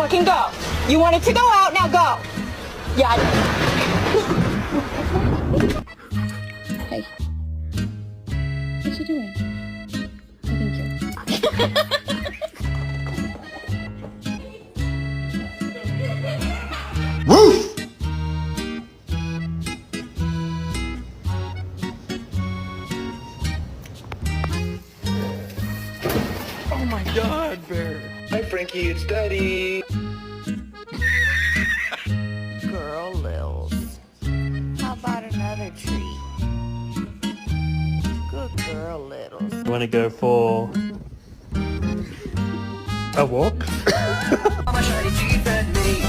fucking go. You wanted to go out, now go. Yeah. Hey. What's she doing? Oh, thank you. Woof! Oh my God, Bear. Hi, Frankie, it's Daddy. Girl, Lils. How about another treat? Good girl, Littles. You want to go for a walk? Mama shawty, she fed me.